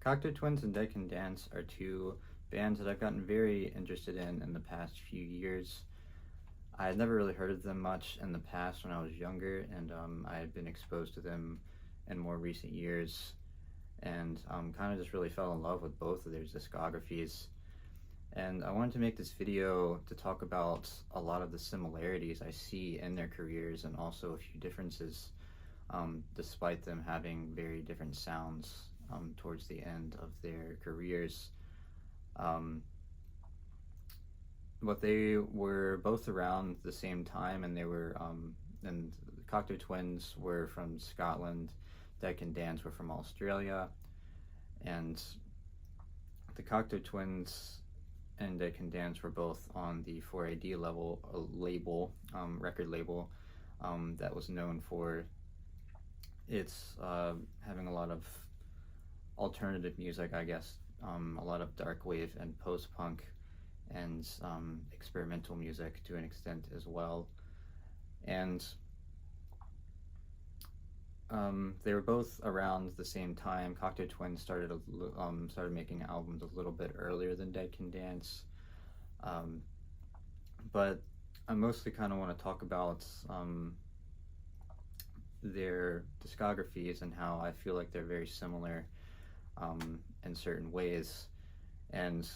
Cocteau Twins and Dead Can Dance are two bands that I've gotten very interested in the past few years. I had never really heard of them much in the past when I was younger, and I had been exposed to them in more recent years, and kind of just really fell in love with both of their discographies. And I wanted to make this video to talk about a lot of the similarities I see in their careers and also a few differences, despite them having very different sounds towards the end of their careers. But they were both around the same time, and and the Cocteau Twins were from Scotland, Dead Can Dance were from Australia, and the Cocteau Twins and Dead Can Dance were both on the 4AD level record label that was known for its having a lot of alternative music, I guess, a lot of dark wave and post-punk and experimental music to an extent as well. And they were both around the same time. Cocteau Twins started making albums a little bit earlier than Dead Can Dance, but I mostly kind of want to talk about their discographies and how I feel like they're very similar in certain ways. And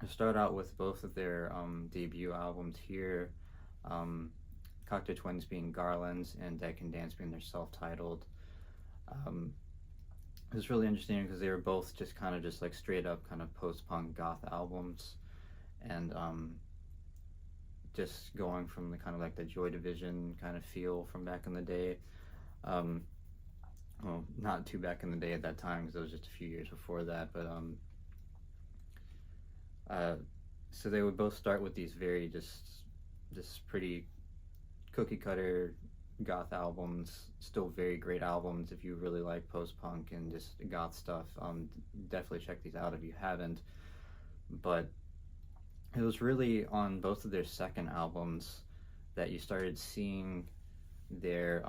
I start out with both of their debut albums here. Cocteau Twins being Garlands and Dead Can Dance being their self-titled. It was really interesting because they were both just like straight up kind of post-punk goth albums, and just going from the kind of like the Joy Division kind of feel from back in the day. Well, not too back in the day at that time because it was just a few years before that, but so they would both start with these very just pretty cookie cutter goth albums, still very great albums if you really like post-punk and just goth stuff. Definitely check these out if you haven't. But it was really on both of their second albums that you started seeing their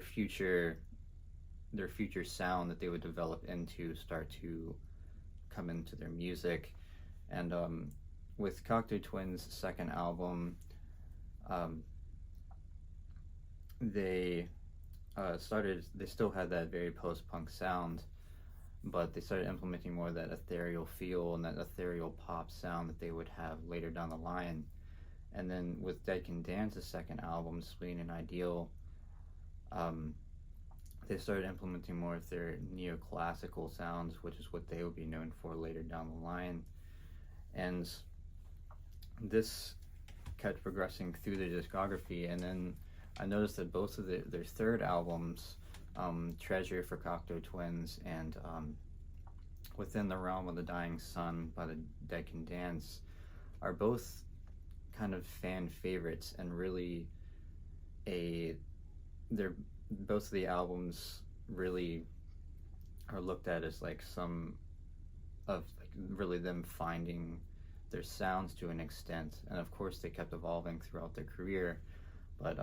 future sound that they would develop into start to come into their music. And with Cocteau Twins' second album, they still had that very post-punk sound, but they started implementing more of that ethereal feel and that ethereal pop sound that they would have later down the line. And then with Dead Can Dance's second album, Spleen and Ideal, they started implementing more of their neoclassical sounds, which is what they would be known for later down the line. And this kept progressing through their discography, and then I noticed that both of their third albums, Treasure for Cocteau Twins and Within the Realm of the Dying Sun by the Dead Can Dance, are both kind of fan favorites, and really they're both of the albums really are looked at as like some of like really them finding their sounds to an extent. And of course they kept evolving throughout their career, but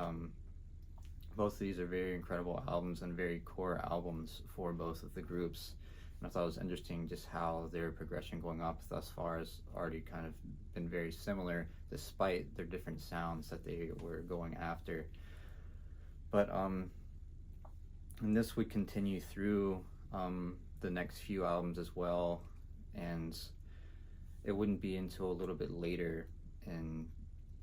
both of these are very incredible albums and very core albums for both of the groups. And I thought it was interesting just how their progression going up thus far has already kind of been very similar despite their different sounds that they were going after. But and this would continue through the next few albums as well, and it wouldn't be until a little bit later in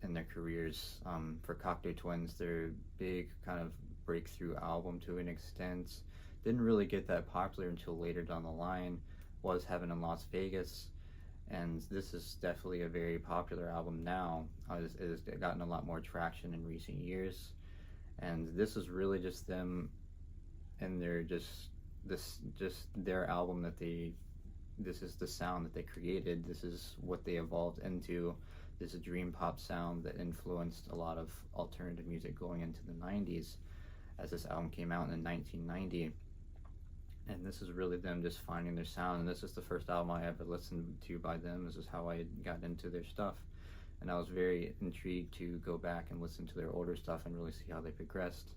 their careers. For Cocteau Twins, their big kind of breakthrough album to an extent didn't really get that popular until later down the line, was Heaven in Las Vegas, and this is definitely a very popular album now. It has gotten a lot more traction in recent years, and this is really just them and their their album that this is the sound that they created. This is what they evolved into, this dream pop sound that influenced a lot of alternative music going into the 90s, as this album came out in 1990. And this is really them just finding their sound, and this is the first album I ever listened to by them. This is how I got into their stuff, and I was very intrigued to go back and listen to their older stuff and really see how they progressed.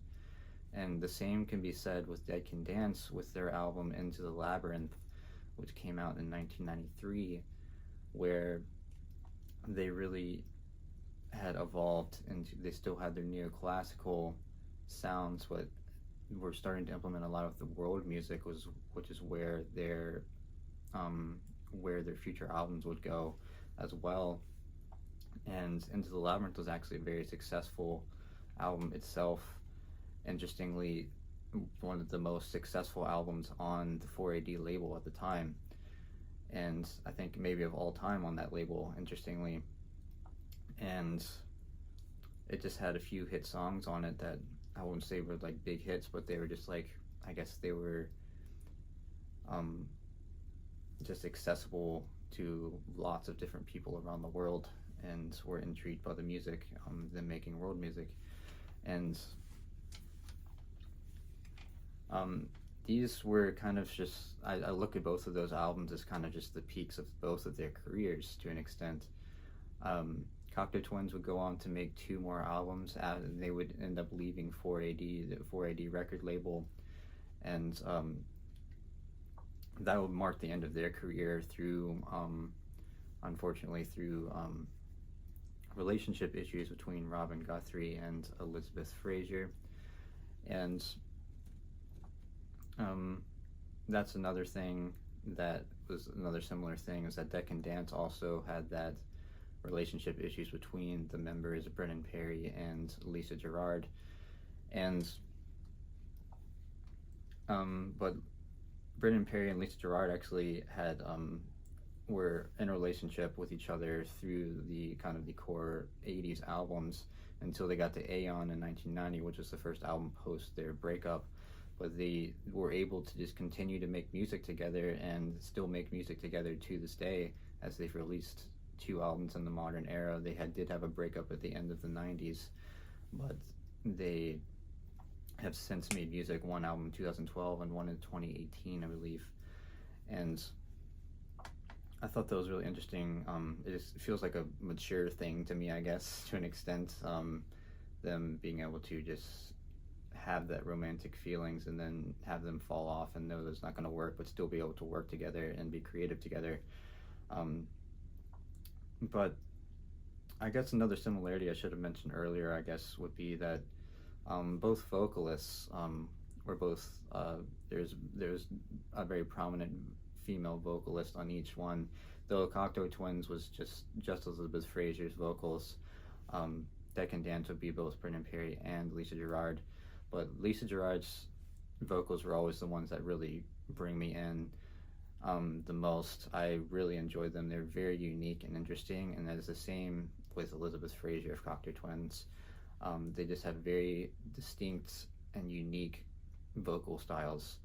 And the same can be said with Dead Can Dance with their album Into the Labyrinth, which came out in 1993, where they really had evolved into, they still had their neoclassical sounds, but were starting to implement a lot of the world music, which is where their future albums would go as well. And Into the Labyrinth was actually a very successful album itself. Interestingly, one of the most successful albums on the 4AD label at the time, and I think maybe of all time on that label, interestingly. And it just had a few hit songs on it that I wouldn't say were like big hits, but they were just like, I guess they were just accessible to lots of different people around the world, and were intrigued by the music, them making world music. And these were kind of just, I look at both of those albums as kind of just the peaks of both of their careers to an extent. Cocteau Twins would go on to make 2 more albums, and they would end up leaving 4AD, the 4AD record label, and that would mark the end of their career through, unfortunately, through relationship issues between Robin Guthrie and Elizabeth Fraser. And that's another thing that was another similar thing, is that Dead Can Dance also had that relationship issues between the members Brennan Perry and Lisa Gerrard. And but Brennan Perry and Lisa Gerrard actually had were in a relationship with each other through the kind of the core 80s albums until they got to Aeon in 1990, which was the first album post their breakup. But they were able to just continue to make music together and still make music together to this day, as they've released 2 albums in the modern era. They did have a breakup at the end of the 90s, but they have since made music, 1 album in 2012 and 1 in 2018, I believe. And I thought that was really interesting. It just feels like a mature thing to me, I guess, to an extent. Them being able to just have that romantic feelings and then have them fall off and know that it's not going to work, but still be able to work together and be creative together. But I guess another similarity I should have mentioned earlier, I guess, would be that both vocalists were both, there's a very prominent female vocalist on each one, though Cocteau Twins was just Elizabeth Fraser's vocals. Dead Can Dance would be both Brennan Perry and Lisa Gerrard, but Lisa Gerrard's vocals were always the ones that really bring me in the most. I really enjoy them. They're very unique and interesting, and that is the same with Elizabeth Fraser of Cocteau Twins. They just have very distinct and unique vocal styles,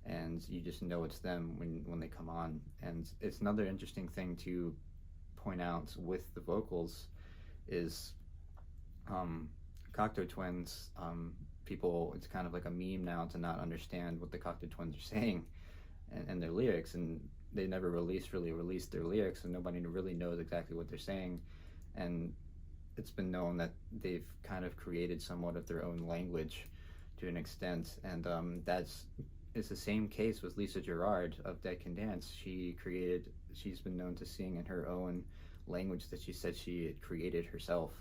and you just know it's them when they come on. And it's another interesting thing to point out with the vocals is Cocteau Twins, people, it's kind of like a meme now to not understand what the Cocteau Twins are saying and their lyrics, and they never really released their lyrics, and nobody really knows exactly what they're saying. And it's been known that they've kind of created somewhat of their own language to an extent, and it's the same case with Lisa Gerrard of Dead Can Dance. She's been known to sing in her own language that she said she had created herself,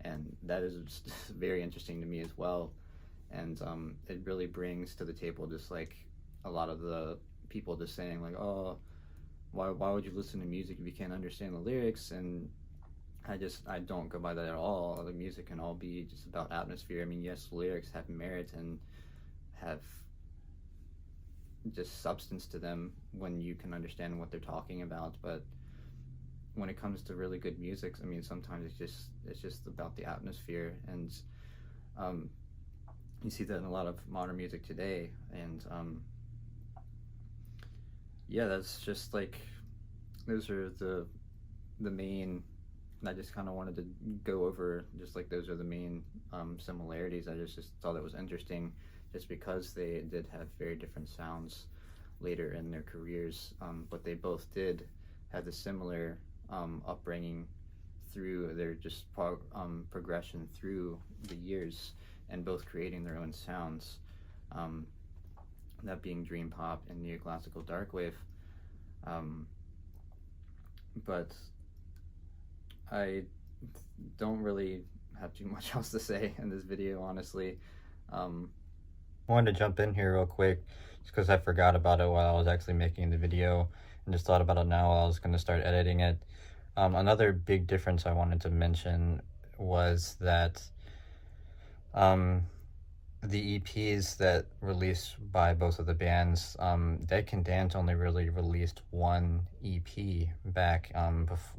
and that is just very interesting to me as well. And it really brings to the table just like a lot of the people just saying like, oh, why would you listen to music if you can't understand the lyrics? And I don't go by that at all. The music can all be just about atmosphere. I mean, yes, lyrics have merit and have just substance to them when you can understand what they're talking about, but when it comes to really good music, I mean, sometimes it's just about the atmosphere. And you see that in a lot of modern music today. And yeah, that's just like, those are the main, I just kind of wanted to go over just like those are the main similarities. I just thought it was interesting just because they did have very different sounds later in their careers, but they both did have the similar upbringing through their just progression through the years, and both creating their own sounds. that being dream pop and neoclassical darkwave. But I don't really have too much else to say in this video, honestly. I wanted to jump in here real quick just because I forgot about it while I was actually making the video and just thought about it now while I was going to start editing it. Another big difference I wanted to mention was that the EPs that released by both of the bands, Dead Can Dance only really released one EP back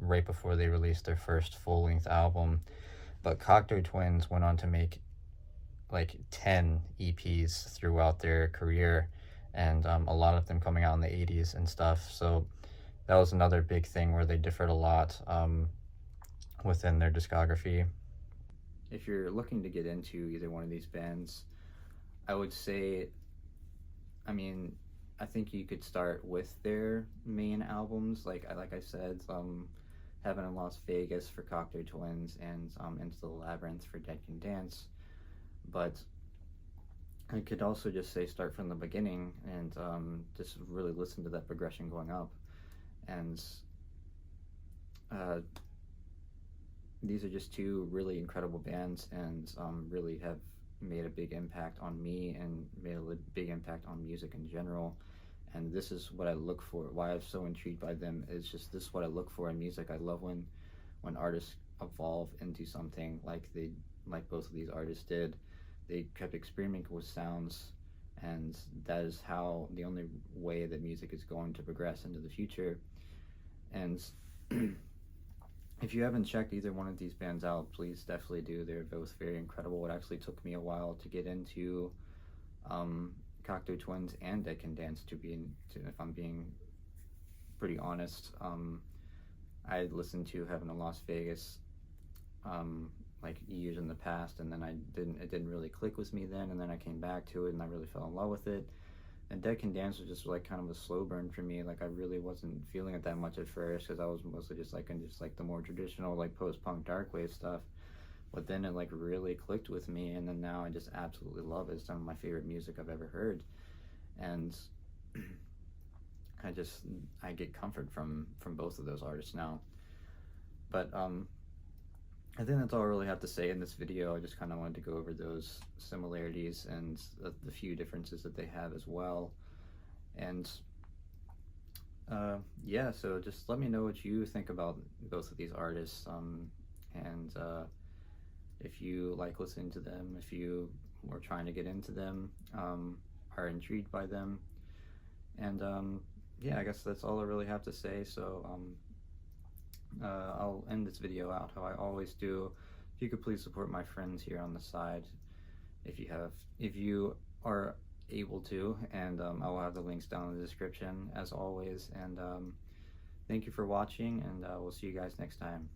right before they released their first full-length album, but Cocteau Twins went on to make like 10 EPs throughout their career, and a lot of them coming out in the 80s and stuff. So that was another big thing where they differed a lot within their discography. If you're looking to get into either one of these bands, I would say, I mean, I think you could start with their main albums, like I said, Heaven in Las Vegas for Cocteau Twins, and Into the Labyrinth for Dead Can Dance. But I could also just say start from the beginning and just really listen to that progression going up. And these are just two really incredible bands, and really have made a big impact on me and made a big impact on music in general. And this is what I look for. Why I'm so intrigued by them is just this is what I look for in music. I love when artists evolve into something like both of these artists did. They kept experimenting with sounds, and that is how the only way that music is going to progress into the future. And if you haven't checked either one of these bands out, please definitely do. They're both very incredible. It actually took me a while to get into Cocteau Twins and Dead Can Dance, if I'm being pretty honest. I listened to Heaven in Las Vegas like years in the past, and then it didn't really click with me then, and then I came back to it and I really fell in love with it. And Dead Can Dance was just like kind of a slow burn for me. Like I really wasn't feeling it that much at first because I was mostly just like the more traditional like post-punk darkwave stuff. But then it like really clicked with me, and then now I just absolutely love it. It's some of my favorite music I've ever heard, and I get comfort from both of those artists now. But I think that's all I really have to say in this video. I just kind of wanted to go over those similarities and the few differences that they have as well. And yeah, so just let me know what you think about both of these artists, and if you like listening to them, if you were trying to get into them, are intrigued by them. And yeah, I guess that's all I really have to say. So I'll end this video out how I always do. If you could please support my friends here on the side, if you are able to, and I will have the links down in the description as always. And thank you for watching, and we'll see you guys next time.